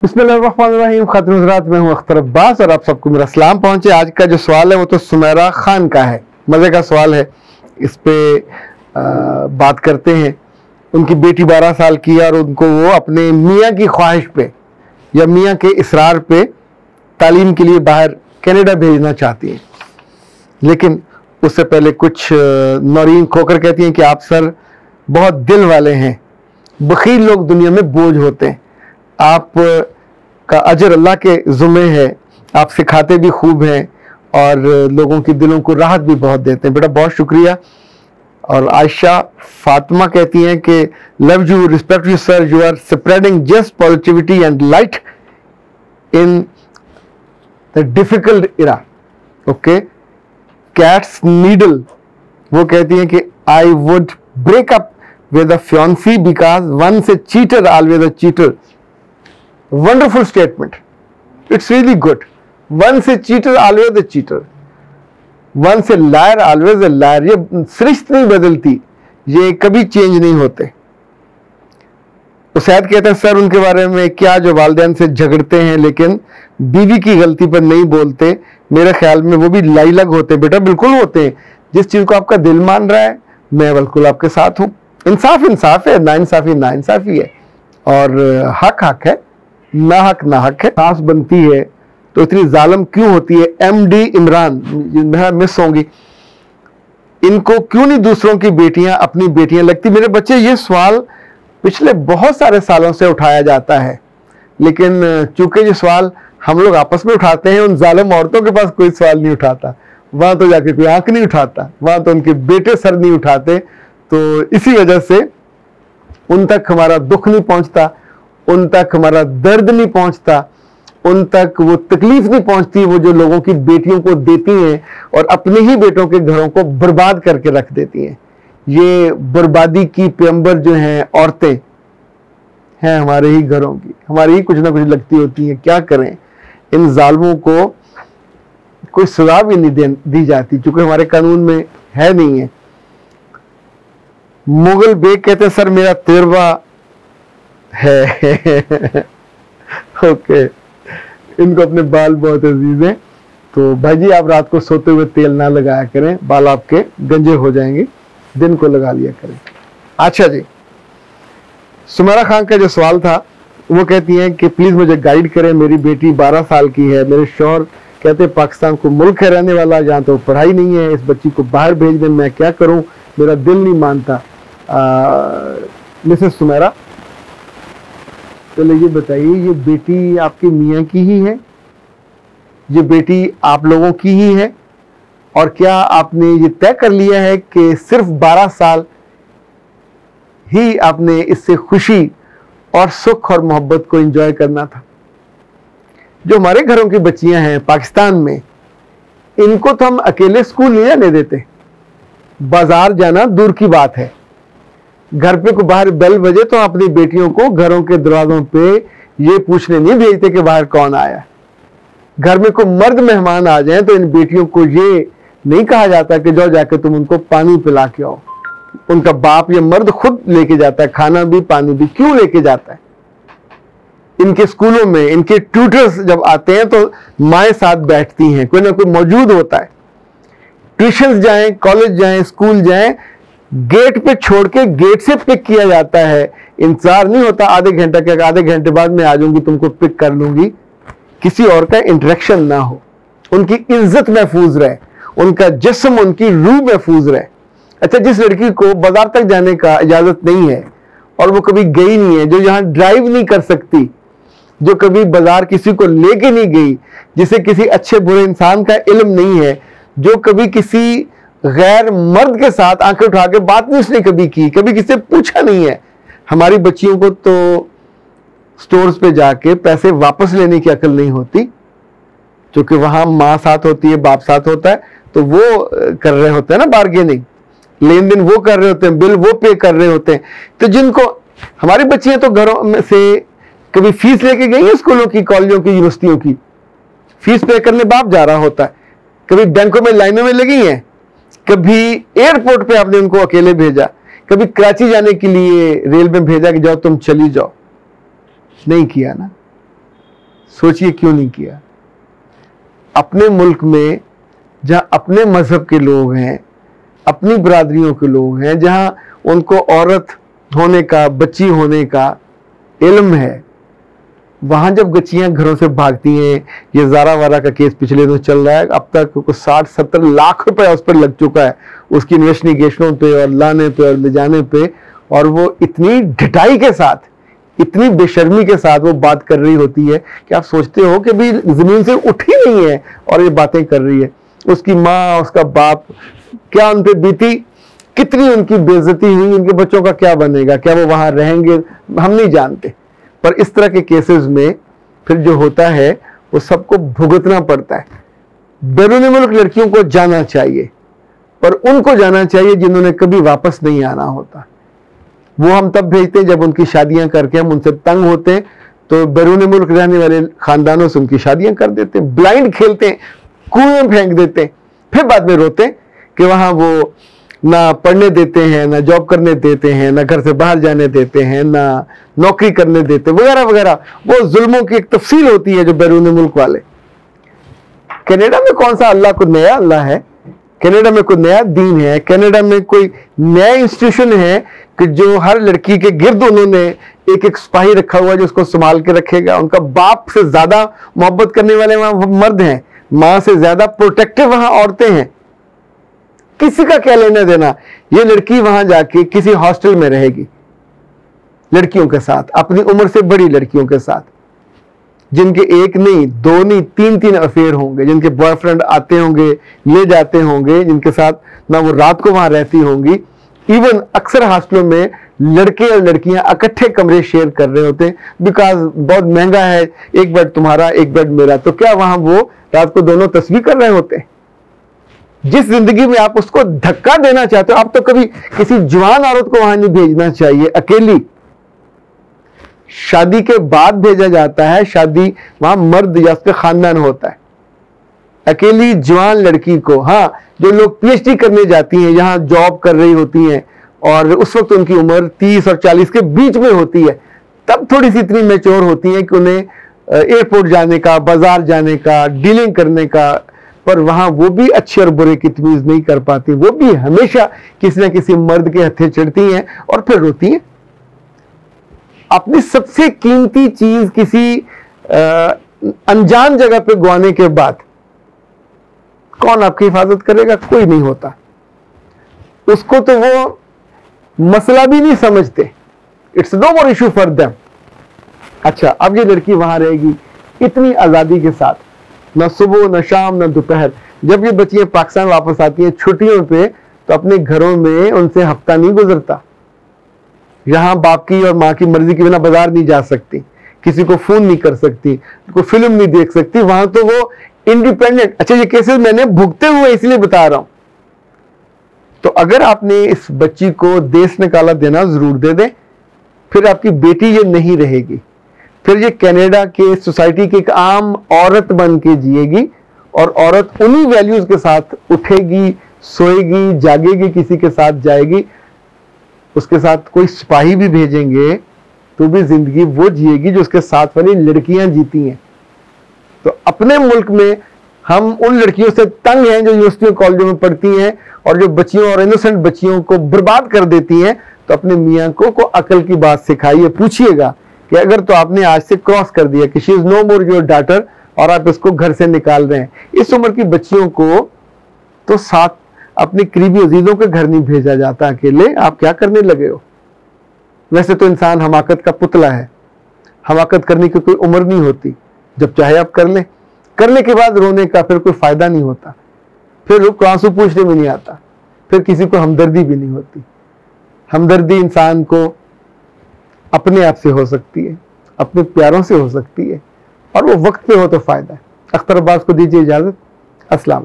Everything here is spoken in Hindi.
बिस्मिल्लाहिर्रहमानिर्रहीम। खातिन हज़रात, मैं हूं अख्तर अब्बास और आप सबको मेरा सलाम पहुंचे। आज का जो सवाल है वो तो सुमेरा खान का है, मज़े का सवाल है। इस पे बात करते हैं। उनकी बेटी 12 साल की है और उनको वो अपने मियाँ की ख्वाहिश पे या मियाँ के इसरार पे तालीम के लिए बाहर कनाडा भेजना चाहती हैं। लेकिन उससे पहले कुछ नौरीन खोकर कहती हैं कि आप सर बहुत दिल वाले हैं, बखील लोग दुनिया में बोझ होते हैं, आप का अजर अल्लाह के ज़ुम्मे है, आप सिखाते भी खूब हैं और लोगों के दिलों को राहत भी बहुत देते हैं। बेटा बहुत शुक्रिया। और आयशा फातिमा कहती हैं कि love you, respect you sir, you are spreading just positivity and light in the difficult era. Okay. कैट्स नीडल वो कहती हैं कि I would break up with a fiancé because once a cheater always a cheater. Wonderful statement. It's really good. Once a cheater always a cheater. Once a liar always a liar. ये सृष्टि नहीं बदलती, ये कभी चेंज नहीं होते। उसैद कहते हैं सर उनके बारे में क्या जो वालिदैन से झगड़ते हैं लेकिन बीवी की गलती पर नहीं बोलते, मेरे ख्याल में वो भी लाइलग होते। बेटा बिल्कुल होते हैं। जिस चीज को आपका दिल मान रहा है मैं बिल्कुल आपके साथ हूं। इंसाफ इंसाफ है, नाइंसाफी नाइंसाफी है और हक हक है, ना हक ना हक है। सास बनती है तो इतनी जालिम क्यों होती है? MD इमरान मिस होंगी, इनको क्यों नहीं दूसरों की बेटियां अपनी बेटियां लगती? मेरे बच्चे ये सवाल पिछले बहुत सारे सालों से उठाया जाता है, लेकिन चूंकि ये सवाल हम लोग आपस में उठाते हैं, उन जालिम औरतों के पास कोई सवाल नहीं उठाता। वहां तो जाके कोई आंख नहीं उठाता, वहां तो उनके बेटे सर नहीं उठाते। तो इसी वजह से उन तक हमारा दुख नहीं पहुंचता, उन तक हमारा दर्द नहीं पहुंचता, उन तक वो तकलीफ नहीं पहुंचती वो जो लोगों की बेटियों को देती हैं और अपने ही बेटों के घरों को बर्बाद करके रख देती हैं। ये बर्बादी की पैगंबर जो हैं औरतें हैं हमारे ही घरों की, हमारी ही कुछ ना कुछ लगती होती हैं। क्या करें, इन जालिमों को कोई सजा भी नहीं दी जाती क्योंकि हमारे कानून में है नहीं है। मुगल बेग कहते हैं सर मेरा 13वां है। ओके। इनको अपने बाल बहुत अजीज हैं, तो भाई जी आप रात को सोते हुए तेल ना लगाया करें, बाल आपके गंजे हो जाएंगे, दिन को लगा लिया करें। अच्छा जी, सुमेरा खान का जो सवाल था वो कहती हैं कि प्लीज मुझे गाइड करें, मेरी बेटी 12 साल की है, मेरे शौहर कहते हैं पाकिस्तान को मुल्क है रहने वाला, जहाँ तो पढ़ाई नहीं है, इस बच्ची को बाहर भेज दें, मैं क्या करूं, मेरा दिल नहीं मानता। मिसेस सुमेरा चलो ये बताइए, ये बेटी आपके मियाँ की ही है, ये बेटी आप लोगों की ही है, और क्या आपने ये तय कर लिया है कि सिर्फ 12 साल ही आपने इससे खुशी और सुख और मोहब्बत को एंजॉय करना था? जो हमारे घरों की बच्चियां हैं पाकिस्तान में, इनको तो हम अकेले स्कूल नहीं जाने देते, बाजार जाना दूर की बात है। घर पे को बाहर बेल बजे तो अपनी बेटियों को घरों के दरवाजों पे ये पूछने नहीं भेजते कि बाहर कौन आया। घर में कोई मर्द मेहमान आ जाए तो इन बेटियों को ये नहीं कहा जाता कि जाओ जाके तुम उनको पानी पिला के आओ। उनका बाप या मर्द खुद लेके जाता है, खाना भी पानी भी। क्यों लेके जाता है? इनके स्कूलों में इनके ट्यूटर्स जब आते हैं तो माएँ साथ बैठती हैं, कोई ना कोई मौजूद होता है। ट्यूशन जाएं, कॉलेज जाएं, स्कूल जाएं, गेट पे छोड़ के गेट से पिक किया जाता है। इंतजार नहीं होता आधे घंटे के, आधे घंटे बाद मैं आ जाऊंगी तुमको पिक कर लूंगी। किसी और का इंटरेक्शन ना हो, उनकी इज्जत महफूज रहे, उनका जिस्म उनकी रूह महफूज रहे। अच्छा, जिस लड़की को बाजार तक जाने का इजाजत नहीं है और वो कभी गई नहीं है, जो यहाँ ड्राइव नहीं कर सकती, जो कभी बाजार किसी को लेके नहीं गई, जिसे किसी अच्छे बुरे इंसान का इल्म नहीं है, जो कभी किसी गैर मर्द के साथ आंखें उठा के बात नहीं उसने कभी की, कभी किसी से पूछा नहीं है। हमारी बच्चियों को तो स्टोर्स पे जाके पैसे वापस लेने की अकल नहीं होती, क्योंकि वहां माँ साथ होती है, बाप साथ होता है, तो वो कर रहे होते हैं ना बार्गेनिंग, लेन देन वो कर रहे होते हैं, बिल वो पे कर रहे होते हैं। तो जिनको हमारी बच्चियां तो घरों में से कभी फीस लेके गई है स्कूलों की, कॉलेजों की, यूनिवर्सिटियों की, फीस पे करने बाप जा रहा होता है। कभी बैंकों में लाइनों में लगी हैं, कभी एयरपोर्ट पे आपने उनको अकेले भेजा, कभी कराची जाने के लिए रेल में भेजा कि जाओ तुम चली जाओ, नहीं किया ना। सोचिए क्यों नहीं किया। अपने मुल्क में जहां अपने मजहब के लोग हैं, अपनी बरादरियों के लोग हैं, जहां उनको औरत होने का, बच्ची होने का इल्म है, वहां जब बच्चियां घरों से भागती हैं, ये ज़ारा वारा का केस पिछले दिनों चल रहा है, अब तक 60-70 लाख रुपए उस पर लग चुका है, उसकी इन्वेस्टिगेशनों पे और लाने पे और ले जाने पे, और वो इतनी ढिठाई के साथ, इतनी बेशर्मी के साथ वो बात कर रही होती है कि आप सोचते हो कि भी जमीन से उठी नहीं है और ये बातें कर रही है। उसकी माँ, उसका बाप, क्या उन पे बीती, कितनी उनकी बेइज्जती हुई, उनके बच्चों का क्या बनेगा, क्या वो वहां रहेंगे, हम नहीं जानते। पर इस तरह के केसेस में फिर जो होता है वो सबको भुगतना पड़ता है। बैरून मुल्क लड़कियों को जाना चाहिए, पर उनको जाना चाहिए जिन्होंने कभी वापस नहीं आना होता। वो हम तब भेजते हैं जब उनकी शादियां करके हम उनसे तंग होते हैं, तो बैरून मुल्क रहने वाले खानदानों से उनकी शादियां कर देते हैं, ब्लाइंड खेलते हैं, कुएं में फेंक देते हैं, फिर बाद में रोते हैं कि वहां वो ना पढ़ने देते हैं, ना जॉब करने देते हैं, ना घर से बाहर जाने देते हैं, ना नौकरी करने देते, वगैरह वगैरह। वो जुल्मों की एक तफसील होती है जो बैरून मुल्क वाले। कनाडा में कौन सा अल्लाह को नया अल्लाह है? कनाडा में कोई नया दीन है? कनाडा में कोई नया इंस्टीट्यूशन है कि जो हर लड़की के गिर्द उन्होंने एक एक सिपाही रखा हुआ है जो उसको संभाल के रखेगा? उनका बाप से ज्यादा मोहब्बत करने वाले वहां मर्द हैं, मां से ज्यादा प्रोटेक्टिव वहां औरतें हैं। किसी का क्या लेना देना? ये लड़की वहां जाके किसी हॉस्टल में रहेगी लड़कियों के साथ, अपनी उम्र से बड़ी लड़कियों के साथ, जिनके एक नहीं, दो नहीं, तीन अफेयर होंगे, जिनके बॉयफ्रेंड आते होंगे, ले जाते होंगे, जिनके साथ ना वो रात को वहां रहती होंगी। इवन अक्सर हॉस्टलों में लड़के और लड़कियां इकट्ठे कमरे शेयर कर रहे होते हैं, बिकॉज बहुत महंगा है, एक बेड तुम्हारा एक बेड मेरा। तो क्या वहां वो रात को दोनों तस्वीर कर रहे होते हैं? जिस जिंदगी में आप उसको धक्का देना चाहते हो, आप तो कभी किसी जवान औरत को वहां नहीं भेजना चाहिए अकेली। शादी के बाद भेजा जाता है, शादी वहां मर्द या उसके खानदान होता है। अकेली जवान लड़की को, हाँ, जो लोग पीएचडी करने जाती हैं, यहां जॉब कर रही होती हैं और उस वक्त उनकी उम्र 30 और 40 के बीच में होती है, तब थोड़ी सी इतनी मैच्योर होती है कि उन्हें एयरपोर्ट जाने का, बाजार जाने का, डीलिंग करने का, पर वहां वो भी अच्छे और बुरे की तमीज नहीं कर पाती। वो भी हमेशा किसी न किसी मर्द के हत्थे चढ़ती हैं और फिर रोती हैं। अपनी सबसे कीमती चीज किसी अनजान जगह पे गवाने के बाद कौन आपकी हिफाजत करेगा? कोई नहीं होता। उसको तो वो मसला भी नहीं समझते। It's no more issue for them. अच्छा, अब ये लड़की वहां रहेगी इतनी आजादी के साथ, न सुबह न शाम न दोपहर। जब ये बच्चियां पाकिस्तान वापस आती हैं छुट्टियों पे, तो अपने घरों में उनसे हफ्ता नहीं गुजरता। यहां बाप की और मां की मर्जी के बिना बाजार नहीं जा सकती, किसी को फोन नहीं कर सकती, कोई फिल्म नहीं देख सकती। वहां तो वो इंडिपेंडेंट। अच्छा, ये केसेस मैंने भुगते हुए इसलिए बता रहा हूं। तो अगर आपने इस बच्ची को देश निकाला देना जरूर दे दें, फिर आपकी बेटी ये नहीं रहेगी, फिर ये कनाडा के सोसाइटी की एक आम औरत बन के जिएगी, और औरत उन्हीं वैल्यूज के साथ उठेगी, सोएगी, जागेगी, किसी के साथ जाएगी। उसके साथ कोई सिपाही भी भेजेंगे तो भी जिंदगी वो जिएगी जो उसके साथ वाली लड़कियां जीती हैं। तो अपने मुल्क में हम उन लड़कियों से तंग हैं जो यूनिवर्सिटियों कॉलेजों में पढ़ती हैं और जो बच्चियों और इनोसेंट बच्चियों को बर्बाद कर देती हैं। तो अपने मियाँ को अकल की बात सिखाइए, पूछिएगा कि अगर तो आपने आज से क्रॉस कर दिया कि she is no more your daughter और आप इसको घर से निकाल रहे हैं, इस उम्र की बच्चियों को तो साथ अपने करीबी अजीजों के घर नहीं भेजा जाता अकेले। आप क्या करने लगे हो? वैसे तो इंसान हमाकत का पुतला है, हमाकत करने की कोई उम्र नहीं होती, जब चाहे आप कर लें। करने के बाद रोने का फिर कोई फायदा नहीं होता, फिर आंसू पूछने में नहीं आता, फिर किसी को हमदर्दी भी नहीं होती। हमदर्दी इंसान को अपने आप से हो सकती है, अपने प्यारों से हो सकती है, और वो वक्त पे हो तो फायदा है। अख्तर अब्बास को दीजिए इजाजत। अस्सलाम वालेकुम।